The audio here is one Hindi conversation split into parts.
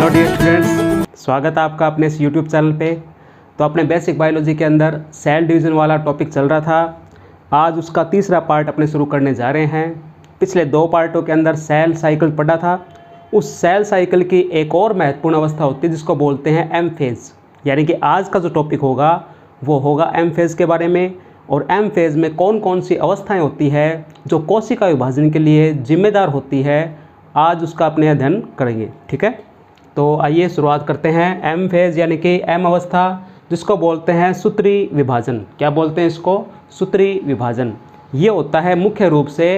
हेलो डियर स्टूडेंट्स, स्वागत है आपका अपने इस यूट्यूब चैनल पे। तो अपने बेसिक बायोलॉजी के अंदर सेल डिवीज़न वाला टॉपिक चल रहा था। आज उसका तीसरा पार्ट अपने शुरू करने जा रहे हैं। पिछले दो पार्टों के अंदर सेल साइकिल पढ़ा था। उस सेल साइकिल की एक और महत्वपूर्ण अवस्था होती है जिसको बोलते हैं एम फेज़। यानी कि आज का जो टॉपिक होगा वो होगा एम फेज़ के बारे में। और एम फेज़ में कौन कौन सी अवस्थाएँ होती है जो कोशिका विभाजन के लिए जिम्मेदार होती है, आज उसका अपने अध्ययन करेंगे। ठीक है, तो आइए शुरुआत करते हैं। एम फेज़ यानी कि एम अवस्था, जिसको बोलते हैं सूत्री विभाजन। क्या बोलते हैं इसको? सूत्री विभाजन। ये होता है मुख्य रूप से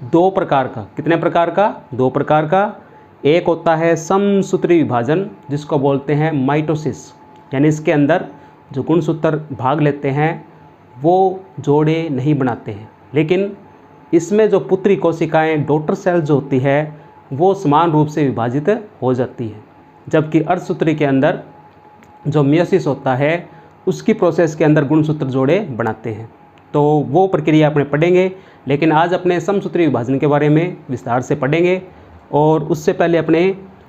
दो प्रकार का। कितने प्रकार का? दो प्रकार का। एक होता है समसूत्री विभाजन, जिसको बोलते हैं माइटोसिस। यानी इसके अंदर जो गुणसूत्र भाग लेते हैं वो जोड़े नहीं बनाते हैं, लेकिन इसमें जो पुत्री कोशिकाएं, डॉटर सेल्स जो होती है, वो समान रूप से विभाजित हो जाती है। जबकि अर्धसूत्री के अंदर जो मियोसिस होता है उसकी प्रोसेस के अंदर गुणसूत्र जोड़े बनाते हैं। तो वो प्रक्रिया अपने पढ़ेंगे, लेकिन आज अपने समसूत्री विभाजन के बारे में विस्तार से पढ़ेंगे। और उससे पहले अपने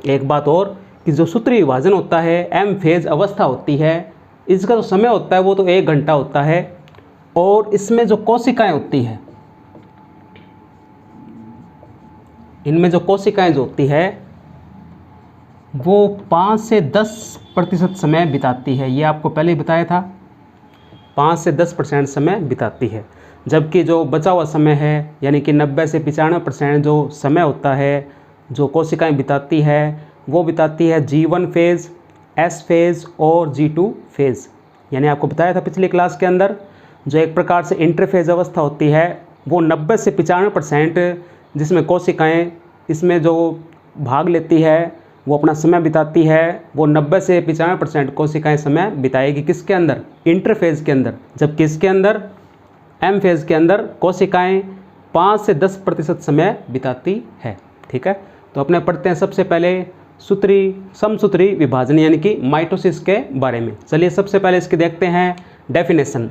एक बात और, कि जो सूत्री विभाजन होता है, एम फेज़ अवस्था होती है, इसका जो समय होता है वो तो 1 घंटा होता है। और इसमें जो कोशिकाएं होती हैं, इनमें जो कोशिकाएं जो होती है वो 5 से 10% समय बिताती है। ये आपको पहले ही बताया था, 5 से 10% समय बिताती है। जबकि जो बचा हुआ समय है, यानी कि 90 से 95% जो समय होता है जो कोशिकाएं बिताती है, वो बिताती है G1 फेज़, S फेज़ और G2 फेज़। यानी आपको बताया था पिछली क्लास के अंदर, जो एक प्रकार से इंटरफेज़ अवस्था होती है वो 90 से 95% जिसमें कोशिकाएं इसमें जो भाग लेती है वो अपना समय बिताती है, वो 90 से 95% कोशिकाएं समय बिताएगी किसके अंदर? इंटरफेज़ के अंदर। जबकि इसके अंदर एम फेज़ के अंदर कोशिकाएं 5 से 10% समय बिताती है। ठीक है, तो अपने पढ़ते हैं सबसे पहले समसूत्री विभाजन यानी कि माइटोसिस के बारे में। चलिए सबसे पहले इसकी देखते हैं डेफिनेशन।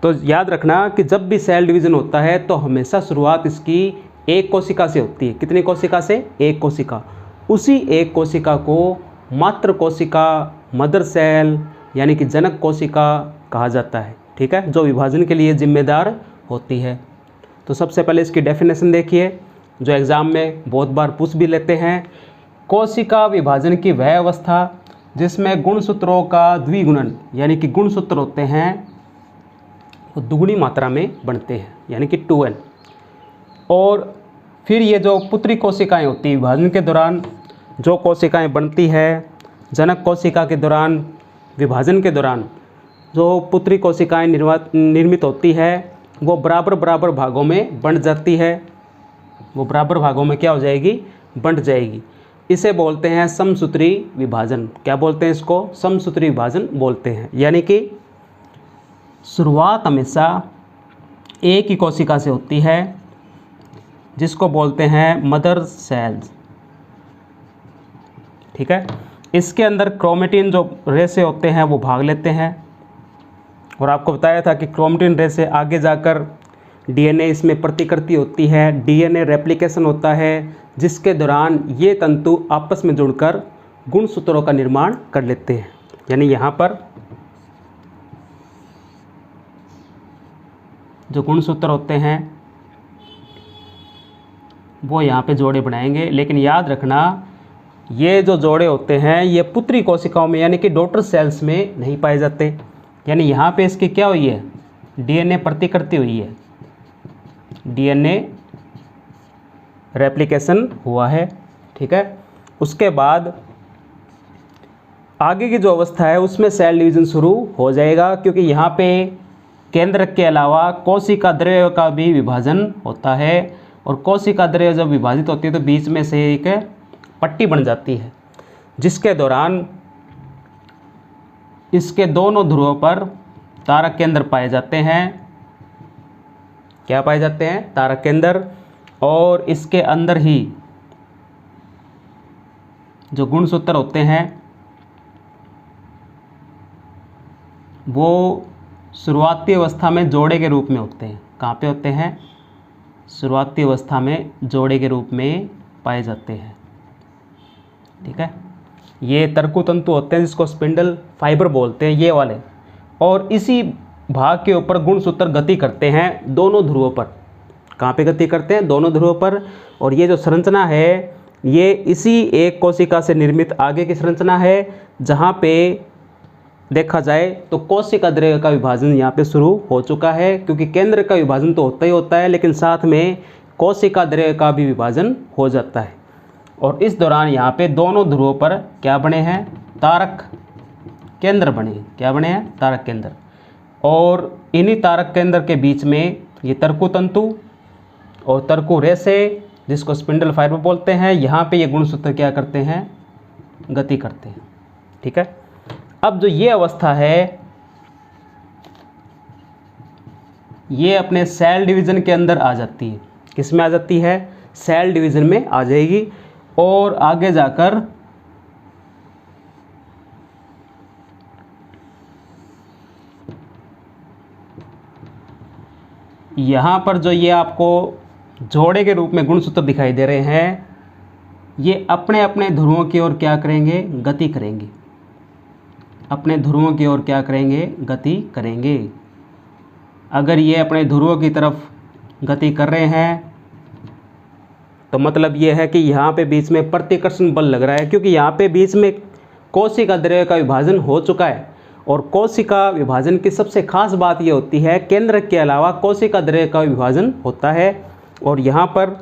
तो याद रखना कि जब भी सेल डिवीज़न होता है तो हमेशा शुरुआत इसकी एक कोशिका से होती है। कितनी कोशिका से? एक कोशिका। उसी एक कोशिका को मातृ कोशिका, मदर सेल यानी कि जनक कोशिका कहा जाता है। ठीक है, जो विभाजन के लिए जिम्मेदार होती है। तो सबसे पहले इसकी डेफिनेशन देखिए, जो एग्ज़ाम में बहुत बार पूछ भी लेते हैं। कोशिका विभाजन की वह अवस्था जिसमें गुणसूत्रों का द्विगुणन, यानी कि गुणसूत्र होते हैं वो दुगुनी मात्रा में बनते हैं, यानी कि 2n। और फिर ये जो पुत्री कोशिकाएं होती हैं विभाजन के दौरान, जो कोशिकाएं बनती है जनक कोशिका के दौरान, विभाजन के दौरान जो पुत्री कोशिकाएं निर्मित होती है वो बराबर बराबर भागों में बंट जाती है। वो बराबर भागों में क्या हो जाएगी? बंट जाएगी। इसे बोलते हैं समसूत्री विभाजन। क्या बोलते हैं इसको? समसूत्री विभाजन बोलते हैं। यानी कि शुरुआत हमेशा एक ही कोशिका से होती है जिसको बोलते हैं मदर सेल्स। ठीक है, इसके अंदर क्रोमेटिन जो रेशे होते हैं वो भाग लेते हैं। और आपको बताया था कि क्रोमेटिन रेशे आगे जाकर डीएनए इसमें प्रतिकृति होती है, डीएनए रेप्लिकेशन होता है, जिसके दौरान ये तंतु आपस में जुड़कर गुणसूत्रों का निर्माण कर लेते हैं। यानी यहाँ पर जो गुणसूत्र होते हैं वो यहाँ पे जोड़े बनाएंगे। लेकिन याद रखना, ये जो जोड़े होते हैं ये पुत्री कोशिकाओं में यानी कि डॉटर सेल्स में नहीं पाए जाते। यानी यहाँ पे इसकी क्या हुई है? डीएनए प्रतिकृति हुई है, डीएनए रेप्लिकेशन हुआ है। ठीक है, उसके बाद आगे की जो अवस्था है उसमें सेल डिवीज़न शुरू हो जाएगा, क्योंकि यहाँ पे केंद्रक के अलावा कोशिका द्रव्य का भी विभाजन होता है। और कोशिका द्रव्य जब विभाजित होती है तो बीच में से एक पट्टी बन जाती है, जिसके दौरान इसके दोनों ध्रुवों पर तारक केंद्र पाए जाते हैं। क्या पाए जाते हैं? तारक केंद्र। और इसके अंदर ही जो गुणसूत्र होते हैं वो शुरुआती अवस्था में जोड़े के रूप में होते हैं। कहाँ पे होते हैं? शुरुआती अवस्था में जोड़े के रूप में पाए जाते हैं। ठीक है, ये तर्कुतंतु होते हैं जिसको स्पिंडल फाइबर बोलते हैं, ये वाले, और इसी भाग के ऊपर गुणसूत्र गति करते हैं दोनों ध्रुवों पर। कहाँ पे गति करते हैं? दोनों ध्रुवों पर। और ये जो संरचना है ये इसी एक कोशिका से निर्मित आगे की संरचना है, जहाँ पे देखा जाए तो कोशिका द्रव्य का विभाजन यहाँ पे शुरू हो चुका है, क्योंकि केंद्र का विभाजन तो होता ही होता है, लेकिन साथ में कोशिका द्रव्य का भी विभाजन हो जाता है। और इस दौरान यहाँ पे दोनों ध्रुवों पर क्या बने हैं? तारक केंद्र बने। क्या बने हैं? तारक केंद्र। और इन्हीं तारक केंद्र के बीच में ये तर्कुतंतु और तर्कु रेशे, जिसको स्पिंडल फाइबर बोलते हैं, यहाँ पे ये गुणसूत्र क्या करते हैं? गति करते हैं। ठीक है। अब जो ये अवस्था है ये अपने सेल डिवीज़न के अंदर आ जाती है। किस में आ जाती है? सेल डिवीज़न में आ जाएगी। और आगे जाकर यहाँ पर जो ये आपको जोड़े के रूप में गुणसूत्र दिखाई दे रहे हैं, ये अपने अपने ध्रुवों की ओर क्या करेंगे? गति करेंगे। अपने ध्रुवों की ओर क्या करेंगे? गति करेंगे। अगर ये अपने ध्रुवों की तरफ गति कर रहे हैं तो मतलब ये है कि यहाँ पे बीच में प्रतिकर्षण बल लग रहा है, क्योंकि यहाँ पे बीच में कोशिका द्रव्य का विभाजन हो चुका है। और कोशिका विभाजन की सबसे खास बात ये होती है, केंद्र के अलावा कोशिका द्रव्य का विभाजन होता है। और यहाँ पर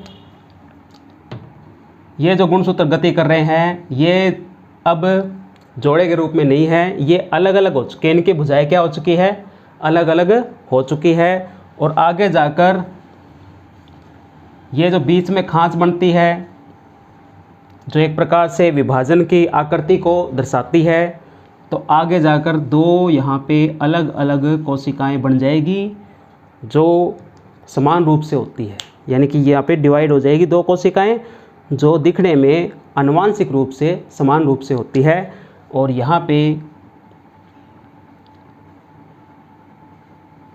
ये जो गुणसूत्र गति कर रहे हैं ये अब जोड़े के रूप में नहीं है, ये अलग अलग हो चुके हैं। इनकी भुजाएं क्या हो चुकी है? अलग अलग हो चुकी है। और आगे जाकर ये जो बीच में खांच बनती है, जो एक प्रकार से विभाजन की आकृति को दर्शाती है, तो आगे जाकर दो यहाँ पे अलग अलग कोशिकाएं बन जाएगी जो समान रूप से होती है। यानी कि यहाँ पे डिवाइड हो जाएगी दो कोशिकाएं जो दिखने में आनुवांशिक रूप से समान रूप से होती है। और यहाँ पे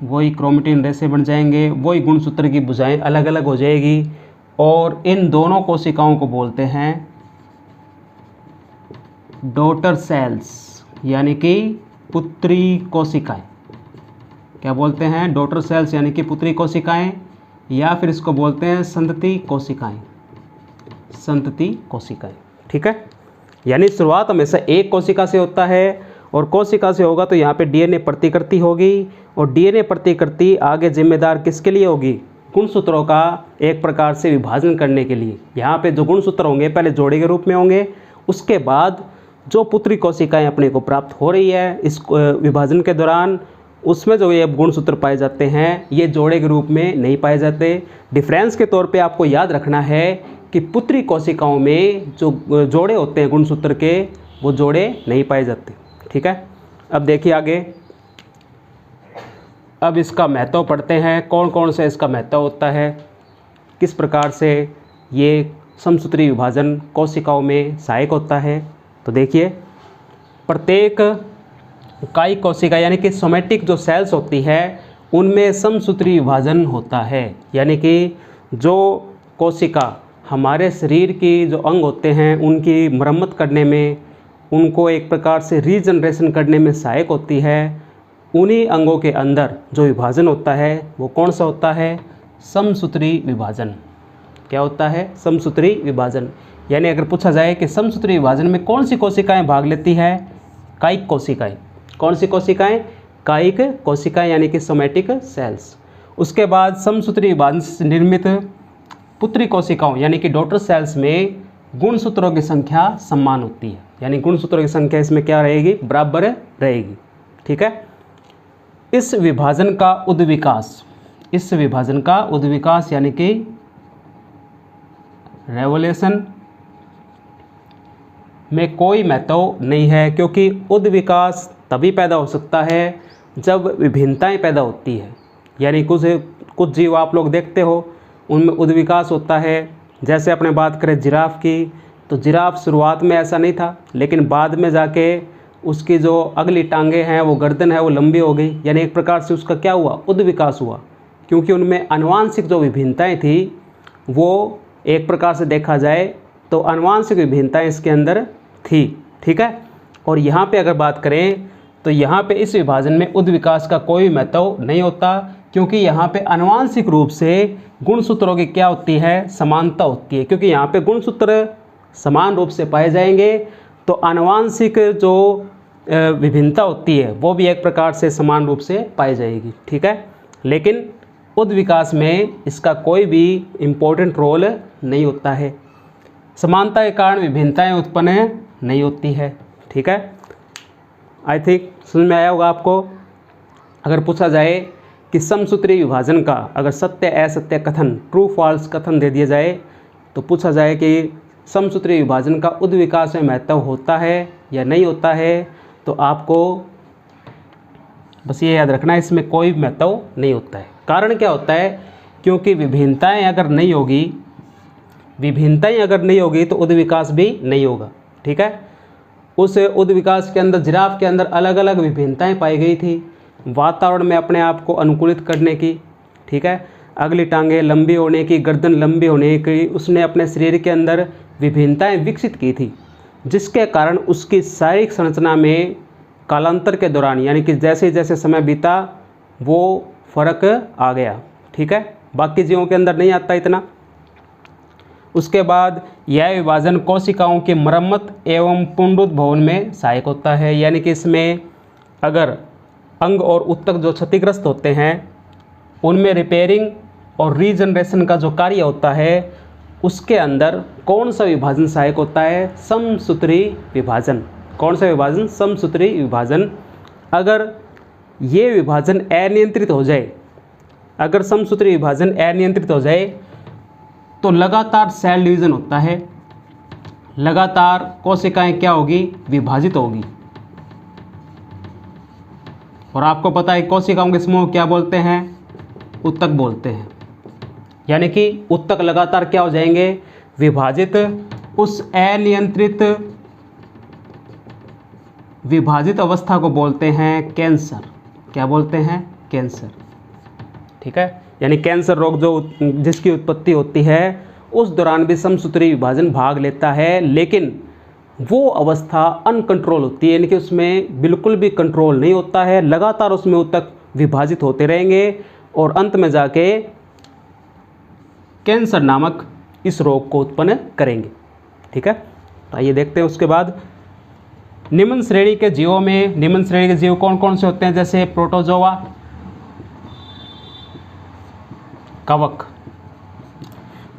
वही क्रोमेटिन रेशे बन जाएंगे, वही गुणसूत्र की भुजाएं अलग अलग हो जाएगी। और इन दोनों कोशिकाओं को बोलते हैं डॉटर सेल्स, यानी कि पुत्री कोशिकाएं। क्या बोलते हैं? डॉटर सेल्स यानी कि पुत्री कोशिकाएं, या फिर इसको बोलते हैं संतति कोशिकाएं। संतति कोशिकाएं। ठीक है। यानी शुरुआत हमेशा एक कोशिका से होता है, और कोशिका से होगा तो यहाँ पे डीएनए प्रतिकृति होगी, और डीएनए प्रतिकृति आगे जिम्मेदार किसके लिए होगी? गुणसूत्रों का एक प्रकार से विभाजन करने के लिए। यहाँ पे जो गुणसूत्र होंगे पहले जोड़े के रूप में होंगे, उसके बाद जो पुत्री कोशिकाएं अपने को प्राप्त हो रही है इस विभाजन के दौरान, उसमें जो ये गुणसूत्र पाए जाते हैं ये जोड़े के रूप में नहीं पाए जाते। डिफरेंस के तौर पे आपको याद रखना है कि पुत्री कोशिकाओं में जो जोड़े होते हैं गुणसूत्र के, वो जोड़े नहीं पाए जाते। ठीक है। अब देखिए आगे, अब इसका महत्व पढ़ते हैं, कौन कौन सा इसका महत्व होता है, किस प्रकार से ये समसूत्री विभाजन कोशिकाओं में सहायक होता है। तो देखिए, प्रत्येक कायिक कोशिका यानी कि सोमैटिक जो सेल्स होती है उनमें समसूत्री विभाजन होता है। यानी कि जो कोशिका हमारे शरीर की जो अंग होते हैं उनकी मरम्मत करने में, उनको एक प्रकार से रीजनरेशन करने में सहायक होती है, उन्हीं अंगों के अंदर जो विभाजन होता है वो कौन सा होता है? समसूत्री विभाजन। क्या होता है? समसूत्री विभाजन। यानी अगर पूछा जाए कि समसूत्री विभाजन में कौन सी कोशिकाएं भाग लेती है? कायिक कोशिकाएं। कौन सी कोशिकाएं? कायिक कोशिकाएं यानी कि सोमैटिक सेल्स। उसके बाद समसूत्री विभाजन से निर्मित पुत्री कोशिकाओं यानी कि डॉटर सेल्स में गुणसूत्रों की संख्या समान होती है। यानी गुणसूत्रों की संख्या इसमें क्या रहेगी? बराबर रहेगी। ठीक है। इस विभाजन का उद्विकास, इस विभाजन का उद्विकास यानी कि रेवोल्यूशन में कोई महत्व नहीं है, क्योंकि उद्विकास तभी पैदा हो सकता है जब विभिन्नताएं पैदा होती है। यानी कुछ जीव आप लोग देखते हो उनमें उद्विकास होता है। जैसे अपने बात करें जिराफ की, तो जिराफ शुरुआत में ऐसा नहीं था, लेकिन बाद में जाके उसकी जो अगली टांगें हैं, वो गर्दन है, वो लंबी हो गई। यानी एक प्रकार से उसका क्या हुआ? उद्विकास हुआ, क्योंकि उनमें आनुवांशिक जो विभिन्नताएं थी वो एक प्रकार से देखा जाए तो आनुवांशिक विभिन्नताएं इसके अंदर थी। ठीक है। और यहाँ पे अगर बात करें तो यहाँ पे इस विभाजन में उद्विकास का कोई महत्व नहीं होता, क्योंकि यहाँ पे आनुवांशिक रूप से गुणसूत्रों की क्या होती है, समानता होती है। क्योंकि यहाँ पे गुणसूत्र समान रूप से पाए जाएंगे तो आनुवांशिक जो विभिन्नता होती है वो भी एक प्रकार से समान रूप से पाई जाएगी, ठीक है। लेकिन उद्विकास में इसका कोई भी इम्पोर्टेंट रोल नहीं होता है, समानता के कारण विभिन्नताएं उत्पन्न नहीं होती है, ठीक है। आई थिंक समझ में आया होगा आपको। अगर पूछा जाए कि समसूत्री विभाजन का अगर सत्य असत्य कथन, ट्रू फॉल्स कथन दे दिया जाए तो पूछा जाए कि समसूत्री विभाजन का उद्विकास में महत्व होता है या नहीं होता है, तो आपको बस ये याद रखना है इसमें कोई महत्व नहीं होता है। कारण क्या होता है, क्योंकि विभिन्नताएं अगर नहीं होगी तो उद्विकास भी नहीं होगा, ठीक है। उस उद्विकास के अंदर जिराफ के अंदर अलग अलग विभिन्नताएं पाई गई थी वातावरण में अपने आप को अनुकूलित करने की, ठीक है। अगली टांगें लंबी होने की, गर्दन लंबी होने की, उसने अपने शरीर के अंदर विभिन्नताएं विकसित की थी, जिसके कारण उसकी शारीरिक संरचना में कालांतर के दौरान यानी कि जैसे जैसे समय बीता वो फर्क आ गया, ठीक है। बाकी जीवों के अंदर नहीं आता इतना। उसके बाद यह विभाजन कोशिकाओं की मरम्मत एवं पुनरुद्भवन में सहायक होता है, यानी कि इसमें अगर अंग और ऊतक जो क्षतिग्रस्त होते हैं उनमें रिपेयरिंग और रीजनरेशन का जो कार्य होता है उसके अंदर कौन सा विभाजन सहायक होता है, समसूत्री विभाजन। कौन सा विभाजन, समसूत्री विभाजन। अगर ये विभाजन अनियंत्रित हो जाए, अगर समसूत्री विभाजन अनियंत्रित हो जाए तो लगातार सेल डिवीजन होता है, लगातार कोशिकाएं क्या होगी, विभाजित होगी। और आपको पता है कोशिकाओं के समूह क्या बोलते हैं, ऊतक बोलते हैं। यानी कि ऊतक लगातार क्या हो जाएंगे, विभाजित। उस अनियंत्रित विभाजित अवस्था को बोलते हैं कैंसर। क्या बोलते हैं, कैंसर, ठीक है। यानी कैंसर रोग जो जिसकी उत्पत्ति होती है उस दौरान भी समसूत्री विभाजन भाग लेता है, लेकिन वो अवस्था अनकंट्रोल होती है, यानी कि उसमें बिल्कुल भी कंट्रोल नहीं होता है, लगातार उसमें ऊतक विभाजित होते रहेंगे और अंत में जाके कैंसर नामक इस रोग को उत्पन्न करेंगे, ठीक है। तो आइए देखते हैं उसके बाद निम्न श्रेणी के जीवों में, निम्न श्रेणी के जीव कौन कौन से होते हैं, जैसे प्रोटोजोआ, कवक।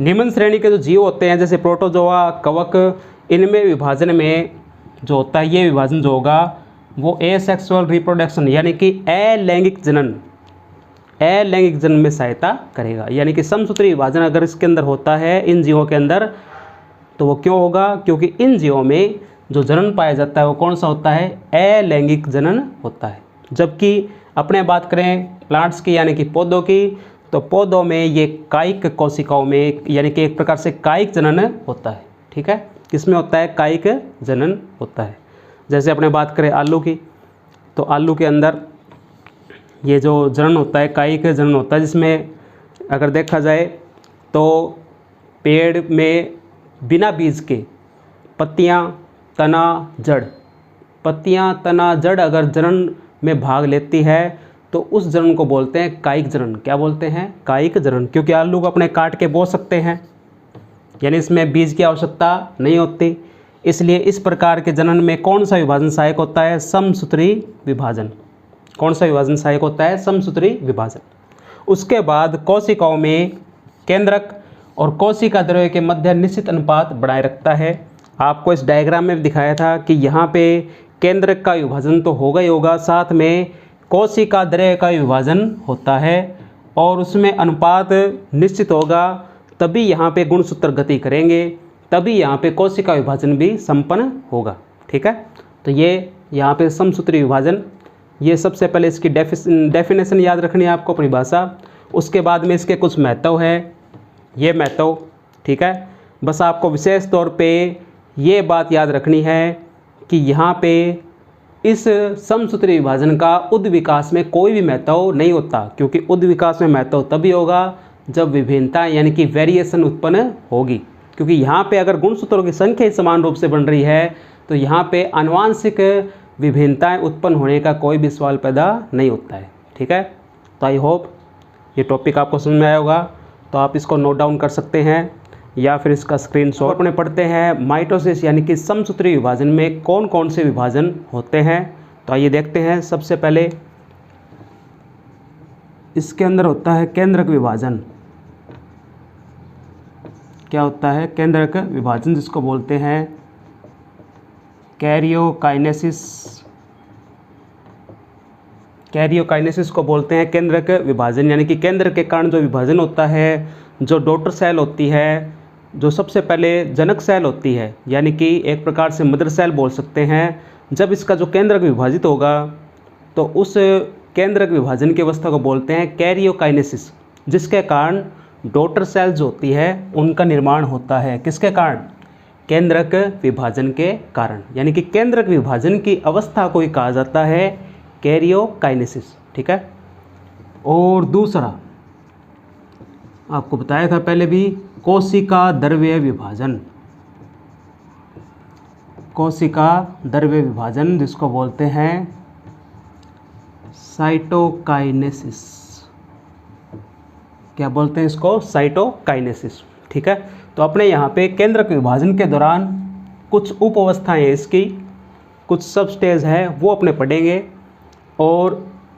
निम्न श्रेणी के जो जीव होते हैं जैसे प्रोटोजोआ, कवक, इनमें विभाजन में जो होता है, ये विभाजन जो होगा वो एसेक्सुअल रिप्रोडक्शन यानी कि अलैंगिक जनन में सहायता करेगा। यानी कि समसूत्री विभाजन अगर इसके अंदर होता है इन जीवों के अंदर तो वो क्यों होगा, क्योंकि इन जीवों में जो जनन पाया जाता है वो कौन सा होता है, अलैंगिक जनन होता है। जबकि अपने बात करें प्लांट्स की यानी कि पौधों की, तो पौधों में ये कायिक कोशिकाओं में यानी कि एक प्रकार से कायिक जनन होता है, ठीक है। किसमें होता है, कायिक जनन होता है। जैसे अपने बात करें आलू की, तो आलू के अंदर ये जो जनन होता है कायिक जनन होता है, जिसमें अगर देखा जाए तो पेड़ में बिना बीज के पत्तियां, तना, जड़ अगर जनन में भाग लेती है तो उस जनन को बोलते हैं कायिक जनन। क्या बोलते हैं, कायिक जनन। क्योंकि आलू को अपने काट के बो सकते हैं, यानी इसमें बीज की आवश्यकता नहीं होती, इसलिए इस प्रकार के जनन में कौन सा विभाजन सहायक होता है, समसूत्री विभाजन। कौन सा विभाजन सहायक होता है, समसूत्री विभाजन। उसके बाद कोशिकाओं में केंद्रक और कोशिका द्रव्य के मध्य निश्चित अनुपात बनाए रखता है। आपको इस डायग्राम में दिखाया था कि यहाँ पे केंद्रक का विभाजन तो होगा ही होगा, साथ में कोशिका द्रव्य का विभाजन होता है और उसमें अनुपात निश्चित होगा, तभी यहाँ पे गुणसूत्र गति करेंगे, तभी यहाँ पे कोशिका विभाजन भी संपन्न होगा, ठीक है। तो ये यहाँ पे समसूत्री विभाजन, ये सबसे पहले इसकी डेफिनेशन याद रखनी है आपको, परिभाषा। उसके बाद में इसके कुछ महत्व है, ये महत्व, ठीक है। बस आपको विशेष तौर पे ये बात याद रखनी है कि यहाँ पे इस समसूत्री विभाजन का उद्विकास में कोई भी महत्व नहीं होता, क्योंकि उद्विकास में महत्व तभी होगा जब विभिन्नता यानी कि वेरिएशन उत्पन्न होगी, क्योंकि यहाँ पे अगर गुणसूत्रों की संख्या ही समान रूप से बन रही है तो यहाँ पे आनुवांशिक विभिन्नताएं उत्पन्न होने का कोई भी सवाल पैदा नहीं होता है। ठीक है, तो आई होप ये टॉपिक आपको समझ में आया होगा। तो आप इसको नोट डाउन कर सकते हैं या फिर इसका स्क्रीनशॉट। अपने पढ़ते हैं माइटोसिस यानी कि समसूत्री विभाजन में कौन कौन से विभाजन होते हैं। तो आइए देखते हैं। सबसे पहले इसके अंदर होता है केंद्रक विभाजन। क्या होता है? केंद्रक विभाजन, जिसको बोलते हैं कैरियोकाइनेसिस। कैरियोकाइनेसिस को बोलते हैं केंद्रक विभाजन, यानी कि केंद्र के कारण जो विभाजन होता है, जो डॉटर सेल होती है, जो सबसे पहले जनक सेल होती है, यानी कि एक प्रकार से मदर सेल बोल सकते हैं, जब इसका जो केंद्रक विभाजित होगा तो उस केंद्रक विभाजन की अवस्था को बोलते हैं कैरियोकाइनेसिस, जिसके कारण डॉटर सेल जो होती है उनका निर्माण होता है। किसके कारण? केंद्रक विभाजन के कारण, यानी कि केंद्रक विभाजन की अवस्था को ही कहा जाता है कैरियोकाइनेसिस। ठीक है। और दूसरा आपको बताया था पहले भी, कोशिका द्रव्य विभाजन। कोशिका द्रव्य विभाजन, जिसको बोलते हैं साइटोकाइनेसिस। क्या बोलते हैं इसको? साइटोकाइनेसिस। ठीक है। तो अपने यहाँ पे केंद्रक विभाजन के दौरान कुछ उप अवस्थाएँ हैं इसकी, कुछ सब स्टेज है, वो अपने पढ़ेंगे। और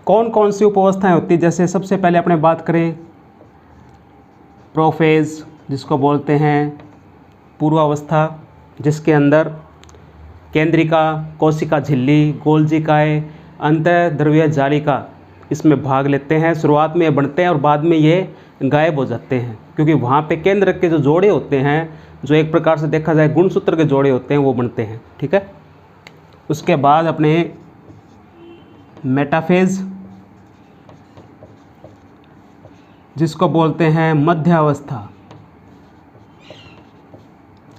कौन कौन सी उप अवस्थाएँ होती हैं, जैसे सबसे पहले अपने बात करें प्रोफेज, जिसको बोलते हैं पूर्वावस्था, जिसके अंदर केंद्रिका, कोशिका झिल्ली, गोल्जिकाएँ, अंतःद्रव्य जालिका इसमें भाग लेते हैं। शुरुआत में ये बनते हैं और बाद में ये गायब हो जाते हैं, क्योंकि वहाँ पे केंद्रक के जो जोड़े होते हैं, जो एक प्रकार से देखा जाए गुणसूत्र के जोड़े होते हैं, वो बनते हैं। ठीक है। उसके बाद अपने मेटाफेज, जिसको बोलते हैं मध्य अवस्था।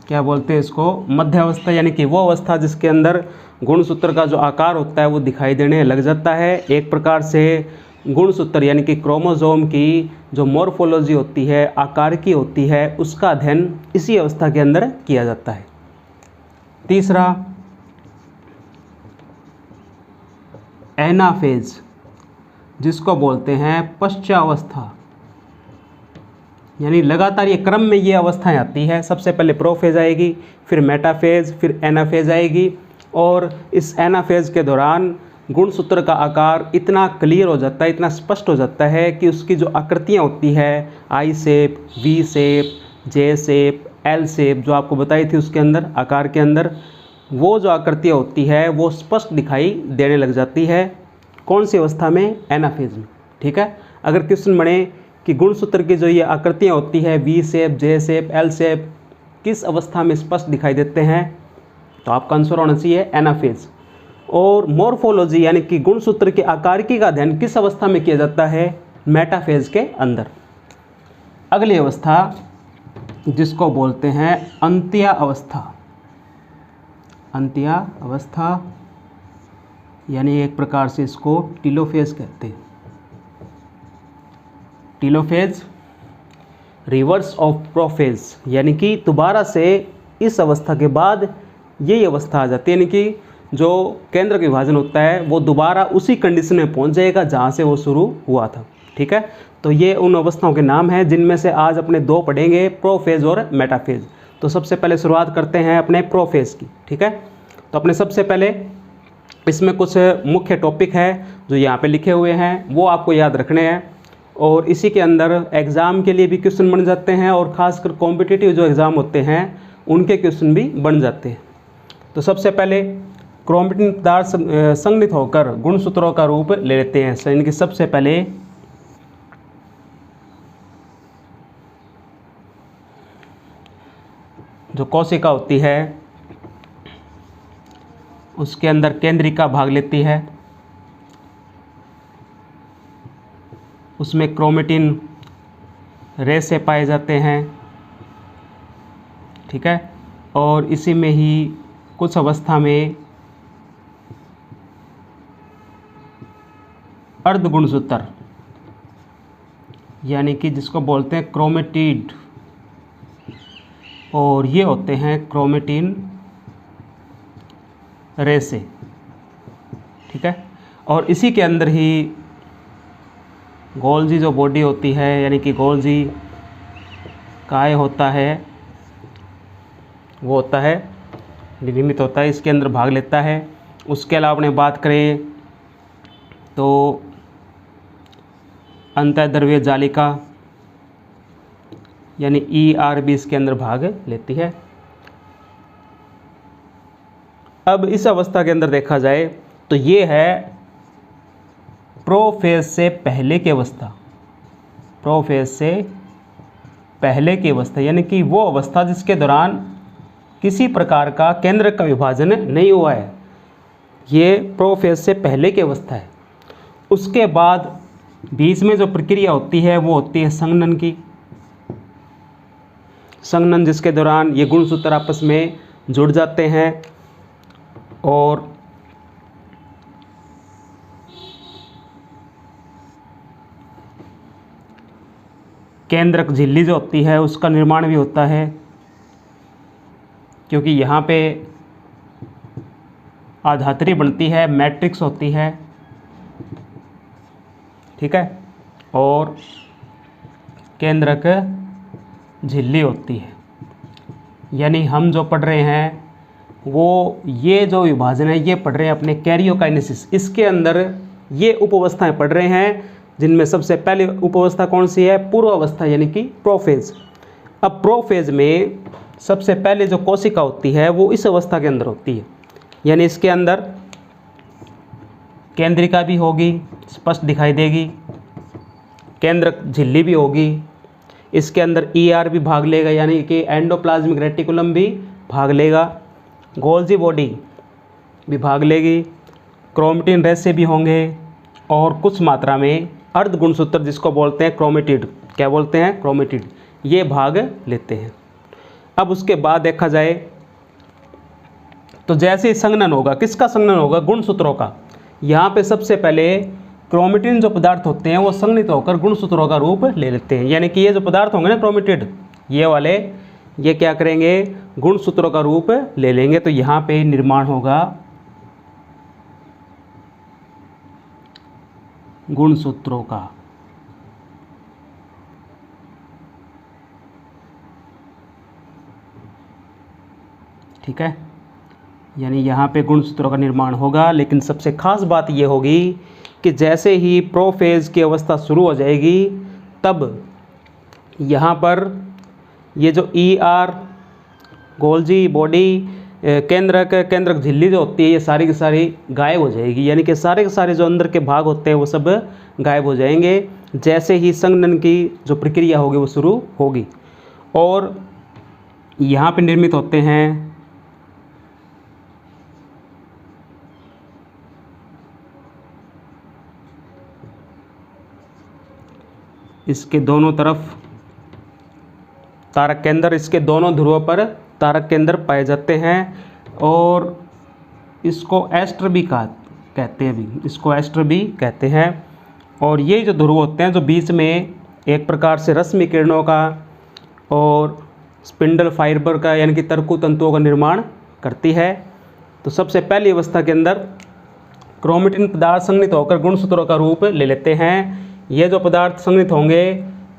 क्या बोलते हैं इसको? मध्य अवस्था, यानी कि वो अवस्था जिसके अंदर गुणसूत्र का जो आकार होता है वो दिखाई देने लग जाता है। एक प्रकार से गुणसूत्र यानी कि क्रोमोसोम की जो मॉर्फोलॉजी होती है, आकार की होती है, उसका अध्ययन इसी अवस्था के अंदर किया जाता है। तीसरा एनाफेज, जिसको बोलते हैं पश्चावस्था, यानी लगातार ये क्रम में ये अवस्थाएं आती है। सबसे पहले प्रोफेज आएगी, फिर मेटाफेज, फिर एनाफेज आएगी। और इस एनाफेज के दौरान गुणसूत्र का आकार इतना क्लियर हो जाता है, इतना स्पष्ट हो जाता है कि उसकी जो आकृतियाँ होती है, I shape, V shape, J shape, L shape, जो आपको बताई थी उसके अंदर आकार के अंदर, वो जो आकृतियाँ होती है वो स्पष्ट दिखाई देने लग जाती है। कौन सी अवस्था में? एनाफेज में। ठीक है। अगर क्वेश्चन बने कि गुणसूत्र की जो ये आकृतियाँ होती है, we shape, J shape, L shape, किस अवस्था में स्पष्ट दिखाई देते हैं, तो आपका आंसर होना चाहिए एनाफेज। और मॉर्फोलॉजी यानी कि गुणसूत्र के आकारिकी का अध्ययन किस अवस्था में किया जाता है? मेटाफेज के अंदर। अगली अवस्था जिसको बोलते हैं अंत्य अवस्था। अंत्य अवस्था यानी एक प्रकार से इसको टीलोफेज कहते हैं। टीलोफेज रिवर्स ऑफ प्रोफेज, यानी कि दोबारा से इस अवस्था के बाद यही अवस्था आ जाती है, यानी कि जो केंद्रक विभाजन होता है वो दोबारा उसी कंडीशन में पहुंच जाएगा जहां से वो शुरू हुआ था। ठीक है। तो ये उन अवस्थाओं के नाम हैं जिनमें से आज अपने दो पढ़ेंगे, प्रोफेज और मेटाफेज। तो सबसे पहले शुरुआत करते हैं अपने प्रोफेज की। ठीक है। तो अपने सबसे पहले इसमें कुछ मुख्य टॉपिक है जो यहाँ पे लिखे हुए हैं, वो आपको याद रखने हैं। और इसी के अंदर एग्ज़ाम के लिए भी क्वेश्चन बन जाते हैं, और ख़ासकर कॉम्पिटिटिव जो एग्ज़ाम होते हैं उनके क्वेश्चन भी बन जाते हैं। तो सबसे पहले क्रोमेटिन पदार्थ संघनित होकर गुणसूत्रों का रूप ले लेते हैं। यानी कि सबसे पहले जो कोशिका होती है उसके अंदर केंद्रिका भाग लेती है, उसमें क्रोमेटिन रेशे पाए जाते हैं। ठीक है। और इसी में ही कुछ अवस्था में अर्धगुणसूत्र यानी कि जिसको बोलते हैं क्रोमेटिड, और ये होते हैं क्रोमेटिन रेसे, ठीक है। और इसी के अंदर ही गोल्जी जो बॉडी होती है, यानी कि गोल्जी काय होता है, वो होता है निर्मित होता है, इसके अंदर भाग लेता है। उसके अलावा अपने बात करें तो अंतःद्रव्य जालिका यानी ER भी इसके अंदर भाग लेती है। अब इस अवस्था के अंदर देखा जाए तो ये है प्रोफेज से पहले की अवस्था। प्रोफेज से पहले की अवस्था यानी कि वो अवस्था जिसके दौरान किसी प्रकार का केंद्रक का विभाजन नहीं हुआ है, ये प्रोफेज से पहले की अवस्था है। उसके बाद बीच में जो प्रक्रिया होती है वो होती है संघनन की। संघनन जिसके दौरान ये गुणसूत्र आपस में जुड़ जाते हैं और केंद्रक झिल्ली जो होती है उसका निर्माण भी होता है, क्योंकि यहाँ पे आधात्री बनती है, मैट्रिक्स होती है, ठीक है, और केंद्रक झिल्ली होती है। यानी हम जो पढ़ रहे हैं वो ये जो विभाजन है ये पढ़ रहे हैं अपने कैरियोकाइनेसिस। इसके अंदर ये उपावस्थाएं पढ़ रहे हैं, जिनमें सबसे पहले उपावस्था कौन सी है? पूर्व अवस्था यानी कि प्रोफेज। अब प्रोफेज में सबसे पहले जो कोशिका होती है वो इस अवस्था के अंदर होती है, यानी इसके अंदर केंद्रिका भी होगी, स्पष्ट दिखाई देगी, केंद्रक झिल्ली भी होगी, इसके अंदर ER भी भाग लेगा यानी कि एंडोप्लाज्मिक रेटिकुलम भी भाग लेगा, गोल्जी बॉडी भी भाग लेगी, क्रोमेटिन रेसे भी होंगे और कुछ मात्रा में अर्ध गुणसूत्र जिसको बोलते हैं क्रोमेटिड, क्या बोलते हैं? क्रोमेटिड, ये भाग लेते हैं। अब उसके बाद देखा जाए तो जैसे ही संघनन होगा, किसका संघनन होगा? गुणसूत्रों का। यहाँ पे सबसे पहले क्रोमेटिन जो पदार्थ होते हैं वो संघनित होकर गुणसूत्रों का रूप ले लेते हैं, यानी कि ये जो पदार्थ होंगे ना क्रोमेटिड, ये वाले, ये क्या करेंगे? गुणसूत्रों का रूप ले लेंगे। तो यहाँ पे निर्माण होगा गुणसूत्रों का। ठीक है, यानी यहाँ पे गुणसूत्रों का निर्माण होगा। लेकिन सबसे खास बात ये होगी कि जैसे ही प्रोफेज की अवस्था शुरू हो जाएगी तब यहाँ पर ये जो ER, गोल्जी बॉडी, केंद्रक झिल्ली जो होती है ये सारी की सारी गायब हो जाएगी, यानी कि सारे के सारे जो अंदर के भाग होते हैं वो सब गायब हो जाएंगे जैसे ही संघनन की जो प्रक्रिया होगी वो शुरू होगी। और यहाँ पे निर्मित होते हैं इसके दोनों तरफ तारक केंद्र, इसके दोनों ध्रुवों पर तारक केंद्र पाए जाते हैं और इसको एस्टर भी कहते हैं भी, इसको एस्टर भी कहते हैं। और ये जो ध्रुव होते हैं जो बीच में एक प्रकार से रश्मि किरणों का और स्पिंडल फाइबर का यानी कि तरकु तंतुओं का निर्माण करती है। तो सबसे पहली अवस्था के अंदर क्रोमेटिन पदार्थ संघनित होकर गुणसूत्रों का रूप ले लेते हैं। ये जो पदार्थ संघनित होंगे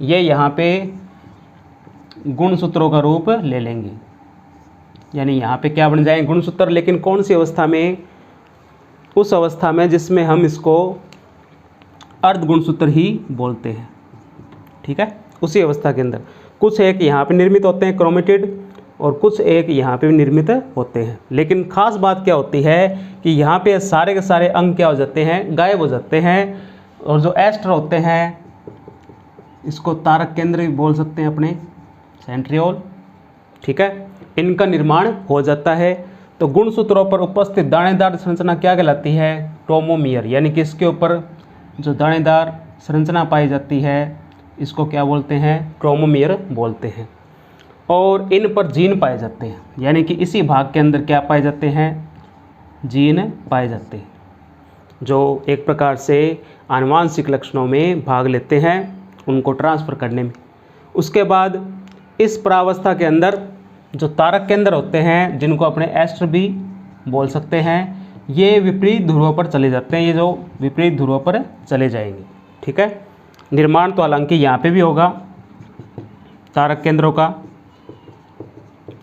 ये यहाँ पे गुणसूत्रों का रूप ले लेंगे, यानी यहाँ पे क्या बन जाएंगे? गुणसूत्र। लेकिन कौन सी अवस्था में? उस अवस्था में जिसमें हम इसको अर्ध गुणसूत्र ही बोलते हैं, ठीक है, उसी अवस्था के अंदर कुछ एक यहाँ पे निर्मित होते हैं क्रोमेटिड और कुछ एक यहाँ पे भी निर्मित होते हैं। लेकिन खास बात क्या होती है कि यहाँ पे सारे के सारे अंग क्या हो जाते हैं? गायब हो जाते हैं। और जो एस्टर होते हैं इसको तारक केंद्र भी बोल सकते हैं अपने, सेंट्रियोल, ठीक है, इनका निर्माण हो जाता है। तो गुणसूत्रों पर उपस्थित दानेदार संरचना क्या कहलाती है? टोमोमियर, यानी कि इसके ऊपर जो दानेदार संरचना पाई जाती है इसको क्या बोलते हैं? क्रोमोमियर बोलते हैं। और इन पर जीन पाए जाते हैं, यानी कि इसी भाग के अंदर क्या पाए जाते हैं? जीन पाए जाते हैं, जो एक प्रकार से आनुवांशिक लक्षणों में भाग लेते हैं उनको ट्रांसफ़र करने में। उसके बाद इस प्रावस्था के अंदर जो तारक केंद्र होते हैं, जिनको अपने एस्टर भी बोल सकते हैं, ये विपरीत ध्रुवों पर चले जाते हैं, ये जो विपरीत ध्रुवों पर चले जाएंगे। ठीक है, निर्माण तो हालांकि यहाँ पे भी होगा तारक केंद्रों का,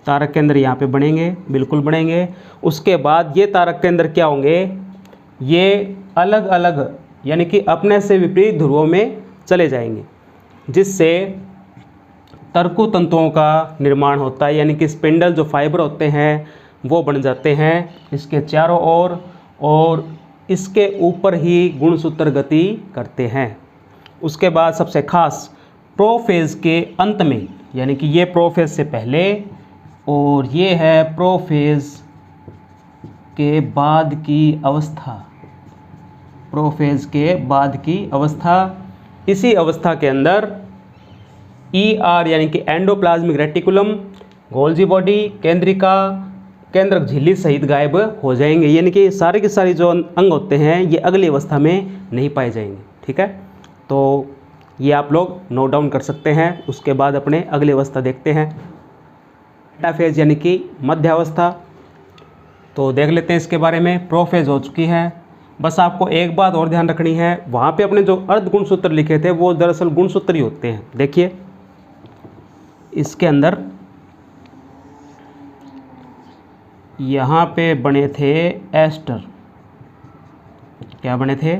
तारक केंद्र यहाँ पे बनेंगे, बिल्कुल बनेंगे। उसके बाद ये तारक केंद्र क्या होंगे, ये अलग अलग यानी कि अपने से विपरीत ध्रुवों में चले जाएंगे, जिससे तरकु तंतुओं का निर्माण होता है, यानी कि स्पिंडल जो फाइबर होते हैं वो बन जाते हैं इसके चारों ओर, और इसके ऊपर ही गुणसूत्र गति करते हैं। उसके बाद सबसे खास प्रोफेज के अंत में, यानी कि ये प्रोफेज से पहले और ये है प्रोफेज के बाद की अवस्था, प्रोफेज के बाद की अवस्था। इसी अवस्था के अंदर ER यानी कि एंडोप्लाज्मिक रेटिकुलम, गोल्जी बॉडी, केंद्रिका, केंद्रक झिल्ली सहित गायब हो जाएंगे, यानी कि सारे के सारे जो अंग होते हैं ये अगली अवस्था में नहीं पाए जाएंगे। ठीक है, तो ये आप लोग नोट डाउन कर सकते हैं। उसके बाद अपने अगली अवस्था देखते हैं, मेटाफेज यानी कि मध्य अवस्था। तो देख लेते हैं इसके बारे में। प्रोफेज हो चुकी है, बस आपको एक बात और ध्यान रखनी है, वहाँ पे अपने जो अर्ध गुणसूत्र लिखे थे वो दरअसल गुणसूत्र ही होते हैं। देखिए इसके अंदर यहाँ पे बने थे एस्टर, क्या बने थे,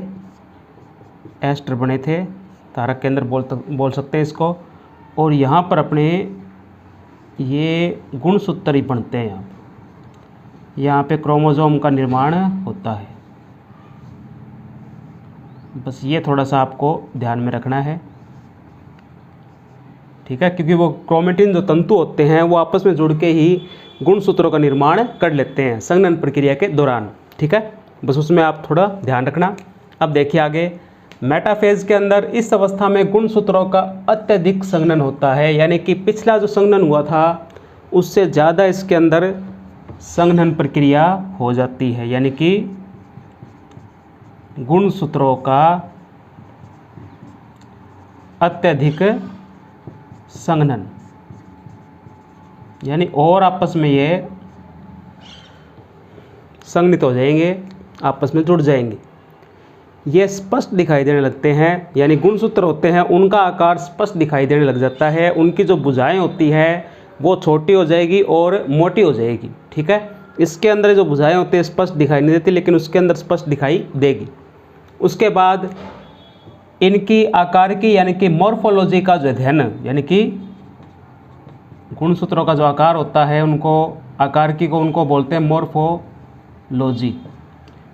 एस्टर बने थे, तारक केंद्र बोल सकते हैं इसको। और यहाँ पर अपने ये गुणसूत्र ही बनते हैं, यहाँ पे क्रोमोसोम का निर्माण होता है। बस ये थोड़ा सा आपको ध्यान में रखना है। ठीक है, क्योंकि वो क्रोमेटिन जो तंतु होते हैं वो आपस में जुड़ के ही गुणसूत्रों का निर्माण कर लेते हैं संघनन प्रक्रिया के दौरान। ठीक है, बस उसमें आप थोड़ा ध्यान रखना। अब देखिए आगे, मेटाफेज के अंदर इस अवस्था में गुणसूत्रों का अत्यधिक संघनन होता है, यानी कि पिछला जो संघनन हुआ था उससे ज़्यादा इसके अंदर संघनन प्रक्रिया हो जाती है, यानी कि गुणसूत्रों का अत्यधिक संघनन, यानी और आपस में ये संघनित हो जाएंगे, आपस में जुड़ जाएंगे, ये स्पष्ट दिखाई देने लगते हैं। यानी गुणसूत्र होते हैं उनका आकार स्पष्ट दिखाई देने लग जाता है, उनकी जो भुजाएं होती है वो छोटी हो जाएगी और मोटी हो जाएगी। ठीक है, इसके अंदर जो भुजाएं होती हैं स्पष्ट दिखाई नहीं देती, लेकिन उसके अंदर स्पष्ट दिखाई देगी। उसके बाद इनकी आकार की यानी कि मॉर्फोलॉजी का जो अध्ययन, यानी कि गुणसूत्रों का जो आकार होता है उनको आकार की को उनको बोलते हैं मॉर्फोलॉजी।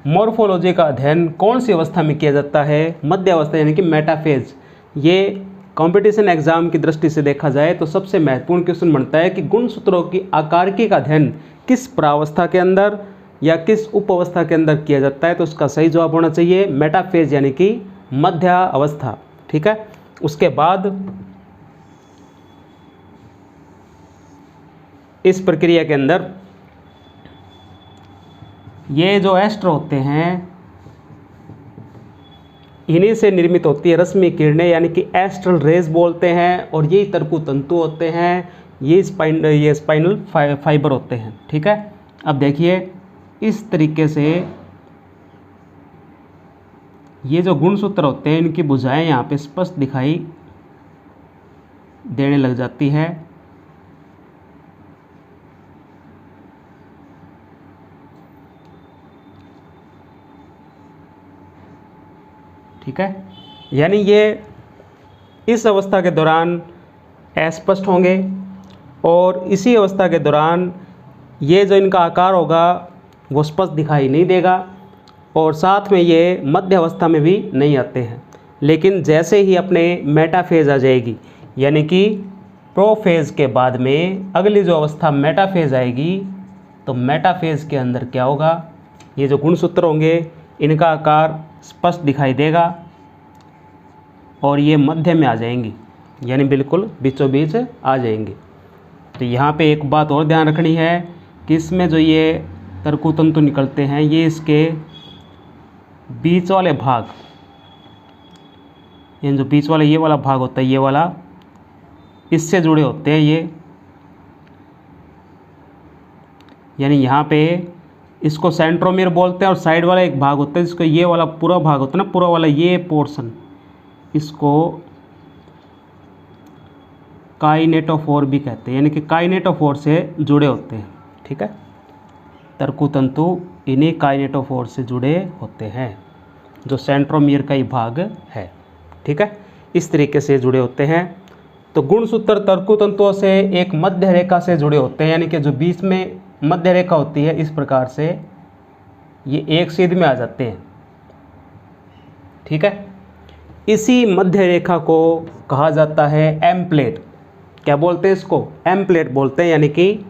मॉर्फोलॉजी का अध्ययन कौन सी अवस्था में किया जाता है, मध्य अवस्था यानी कि मेटाफेज। ये कंपटीशन एग्जाम की दृष्टि से देखा जाए तो सबसे महत्वपूर्ण क्वेश्चन बनता है कि गुणसूत्रों की आकारिकी का अध्ययन किस प्रावस्था के अंदर या किस उप अवस्था के अंदर किया जाता है, तो उसका सही जवाब होना चाहिए मेटाफेज यानी कि मध्य अवस्था। ठीक है, उसके बाद इस प्रक्रिया के अंदर ये जो एस्टर होते हैं इन्हीं से निर्मित होती है रश्मि किरणें, यानी कि एस्ट्रल रेज बोलते हैं, और यही तरकु तंतु होते हैं, ये स्पाइनल फाइबर होते हैं। ठीक है, अब देखिए इस तरीके से ये जो गुणसूत्र होते हैं इनकी भुजाएं यहाँ पे स्पष्ट दिखाई देने लग जाती है। ठीक है, यानी ये इस अवस्था के दौरान अस्पष्ट होंगे और इसी अवस्था के दौरान ये जो इनका आकार होगा वो स्पष्ट दिखाई नहीं देगा, और साथ में ये मध्य अवस्था में भी नहीं आते हैं। लेकिन जैसे ही अपने मेटाफेज आ जाएगी, यानी कि प्रोफेज के बाद में अगली जो अवस्था मेटाफेज आएगी, तो मेटाफेज के अंदर क्या होगा, ये जो गुणसूत्र होंगे इनका आकार स्पष्ट दिखाई देगा और ये मध्य में आ जाएंगी, यानी बिल्कुल बीचों बीच आ जाएंगे। तो यहाँ पे एक बात और ध्यान रखनी है कि इसमें जो ये तरकु तंतु निकलते हैं ये इसके बीच वाले भाग, ये जो बीच वाला ये वाला भाग होता है ये वाला, इससे जुड़े होते हैं ये यानी यहाँ पे इसको सेंट्रोमियर बोलते हैं, और साइड वाला एक भाग होता है जिसको ये वाला पूरा भाग होता है ना, पूरा वाला ये पोर्शन, इसको काइनेटोफोर भी कहते हैं, यानी कि काइनेटोफोर से जुड़े होते हैं। ठीक है, तर्कु तंतु इन्हीं काइनेटोफोर से जुड़े होते हैं, जो सेंट्रोमियर का ही भाग है। ठीक है, इस तरीके से जुड़े होते हैं। तो गुणसूत्र तर्कु तंतुओं से एक मध्य रेखा से जुड़े होते हैं, यानी कि जो बीच में मध्य रेखा होती है, इस प्रकार से ये एक सीध में आ जाते हैं। ठीक है, इसी मध्य रेखा को कहा जाता है एम प्लेट। क्या बोलते हैं इसको? एम प्लेट बोलते हैं, यानी कि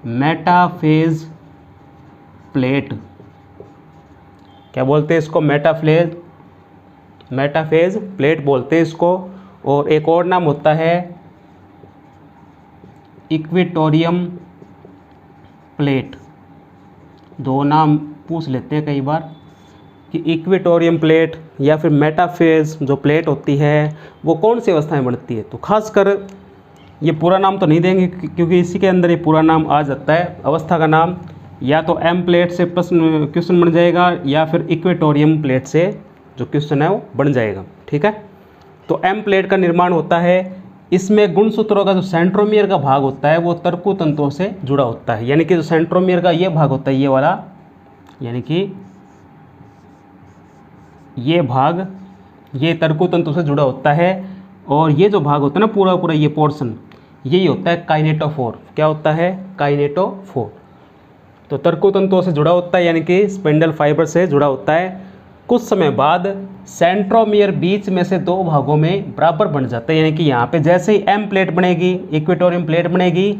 मेटाफेज प्लेट। क्या बोलते हैं इसको? मेटाफेज प्लेट बोलते हैं इसको। और एक और नाम होता है इक्वेटोरियम प्लेट। दो नाम पूछ लेते हैं कई बार कि इक्वेटोरियम प्लेट या फिर मेटाफेज जो प्लेट होती है वो कौन सी अवस्था में बनती है। तो खासकर ये पूरा नाम तो नहीं देंगे क्योंकि इसी के अंदर ये पूरा नाम आ जाता है। अवस्था का नाम या तो एम प्लेट से प्रश्न क्वेश्चन बन जाएगा या फिर इक्वेटोरियम प्लेट से जो क्वेश्चन है वो बन जाएगा। ठीक है, तो एम प्लेट का निर्माण होता है। इसमें गुणसूत्रों का जो सेंट्रोमियर का भाग होता है वो तर्कु तंतुओं से जुड़ा होता है, यानी कि जो सेंट्रोमियर का ये भाग होता है, ये वाला, यानी कि ये भाग ये तर्कु तंतु से जुड़ा होता है। और ये जो भाग होता है ना, पूरा पूरा ये पोर्शन, यही होता है काइनेटोफोर। क्या होता है? काइनेटोफोर। तो तर्कु तंतुओं से जुड़ा होता है, यानी कि स्पिंडल फाइबर से जुड़ा होता है। कुछ समय बाद सेंट्रोमियर बीच में से दो भागों में बराबर बन जाता है, यानी कि यहाँ पे जैसे ही एम प्लेट बनेगी, इक्वेटोरियम प्लेट बनेगी,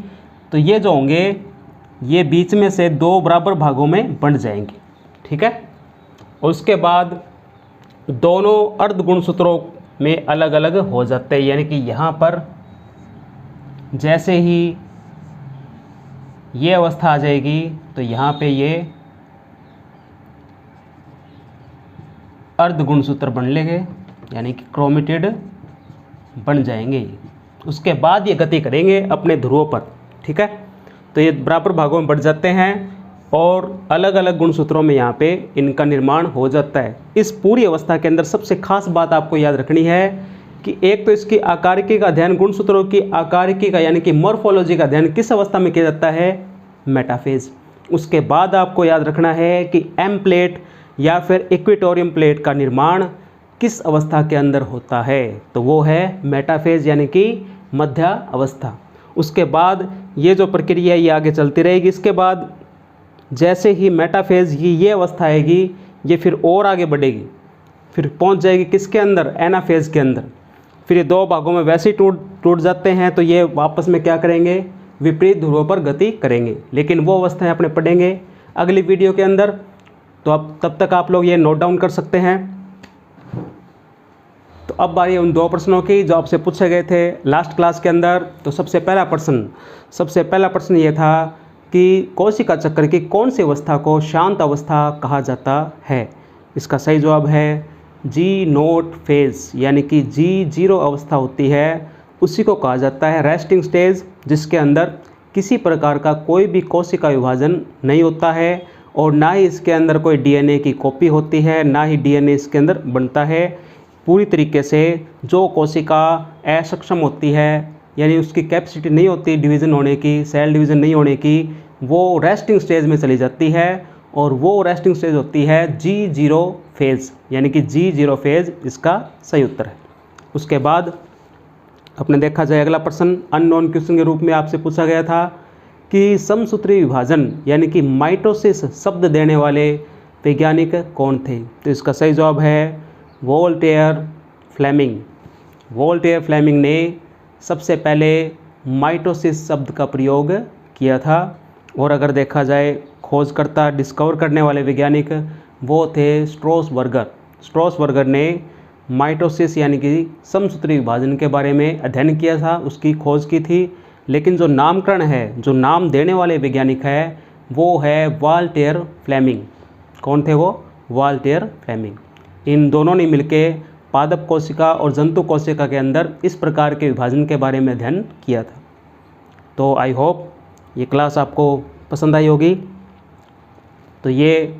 तो ये जो होंगे ये बीच में से दो बराबर भागों में बंट जाएंगे। ठीक है, और उसके बाद दोनों अर्ध गुणसूत्रों में अलग अलग हो जाते हैं, यानी कि यहाँ पर जैसे ही ये अवस्था आ जाएगी तो यहाँ पे ये अर्ध गुणसूत्र बन लेंगे, यानी कि क्रोमेटिड बन जाएंगे। उसके बाद ये गति करेंगे अपने ध्रुवों पर। ठीक है, तो ये बराबर भागों में बढ़ जाते हैं और अलग अलग गुणसूत्रों में यहाँ पे इनका निर्माण हो जाता है। इस पूरी अवस्था के अंदर सबसे खास बात आपको याद रखनी है कि एक तो इसकी आकारिकी का अध्ययन, गुणसूत्रों की आकारिकी का यानी कि मॉर्फोलॉजी का अध्ययन किस अवस्था में किया जाता है? मेटाफेज। उसके बाद आपको याद रखना है कि एम प्लेट या फिर इक्वेटोरियम प्लेट का निर्माण किस अवस्था के अंदर होता है, तो वो है मेटाफेज, यानी कि मध्य अवस्था। उसके बाद ये जो प्रक्रिया ये आगे चलती रहेगी। इसके बाद जैसे ही मेटाफेज ये अवस्था आएगी, ये फिर और आगे बढ़ेगी, फिर पहुंच जाएगी किसके अंदर? एनाफेज के अंदर। फिर ये दो भागों में वैसे ही टूट जाते हैं, तो ये वापस में क्या करेंगे? विपरीत ध्रुवों पर गति करेंगे। लेकिन वो अवस्थाएं अपने पढ़ेंगे अगली वीडियो के अंदर, तो अब तब तक आप लोग ये नोट डाउन कर सकते हैं। तो अब बारी उन दो प्रश्नों की जो आपसे पूछे गए थे लास्ट क्लास के अंदर। तो सबसे पहला प्रश्न ये था कि कोशिका चक्र की कौन सी अवस्था को शांत अवस्था कहा जाता है? इसका सही जवाब है जी नोट फेज, यानी कि जी जीरो अवस्था होती है उसी को कहा जाता है रेस्टिंग स्टेज, जिसके अंदर किसी प्रकार का कोई भी कोशिका विभाजन नहीं होता है और ना ही इसके अंदर कोई डीएनए की कॉपी होती है, ना ही डीएनए इसके अंदर बनता है। पूरी तरीके से जो कोशिका असक्षम होती है, यानी उसकी कैपेसिटी नहीं होती डिवीज़न होने की, सेल डिवीज़न नहीं होने की, वो रेस्टिंग स्टेज में चली जाती है और वो रेस्टिंग स्टेज होती है जी जीरो फेज़, यानी कि जी जीरो फेज़ इसका सही उत्तर है। उसके बाद अपने देखा जाए अगला प्रश्न अननोन क्वेश्चन के रूप में आपसे पूछा गया था कि समसूत्री विभाजन यानी कि माइटोसिस शब्द देने वाले वैज्ञानिक कौन थे? तो इसका सही जवाब है वोल्टेयर फ्लेमिंग। वोल्टेयर फ्लेमिंग ने सबसे पहले माइटोसिस शब्द का प्रयोग किया था। और अगर देखा जाए खोजकर्ता, डिस्कवर करने वाले वैज्ञानिक वो थे स्ट्रोसबर्गर। स्ट्रोसबर्गर ने माइटोसिस यानी कि समसूत्री विभाजन के बारे में अध्ययन किया था, उसकी खोज की थी। लेकिन जो नामकरण है, जो नाम देने वाले वैज्ञानिक है वो है वॉल्टेयर फ्लेमिंग। कौन थे वो? Voltaire Fleming. इन दोनों ने मिलकर पादप कोशिका और जंतु कोशिका के अंदर इस प्रकार के विभाजन के बारे में अध्ययन किया था। तो आई होप ये क्लास आपको पसंद आई होगी। तो ये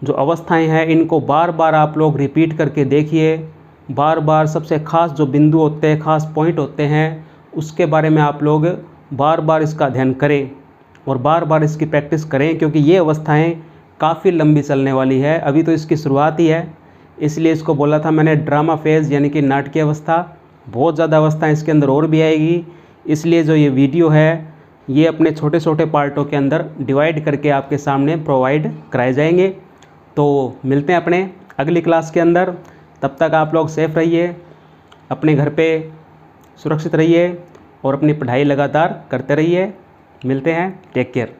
जो अवस्थाएं हैं इनको बार बार आप लोग रिपीट करके देखिए, बार बार सबसे ख़ास जो बिंदु होते हैं, ख़ास पॉइंट होते हैं, उसके बारे में आप लोग बार बार इसका अध्ययन करें और बार बार इसकी प्रैक्टिस करें, क्योंकि ये अवस्थाएं काफ़ी लंबी चलने वाली है। अभी तो इसकी शुरुआत ही है, इसलिए इसको बोला था मैंने ड्रामा फेज़ यानी कि नाटकीय अवस्था। बहुत ज़्यादा अवस्थाएं इसके अंदर और भी आएगी, इसलिए जो ये वीडियो है ये अपने छोटे छोटे पार्टों के अंदर डिवाइड करके आपके सामने प्रोवाइड कराए जाएंगे। तो मिलते हैं अपने अगली क्लास के अंदर। तब तक आप लोग सेफ रहिए, अपने घर पे सुरक्षित रहिए और अपनी पढ़ाई लगातार करते रहिए। मिलते हैं, टेक केयर।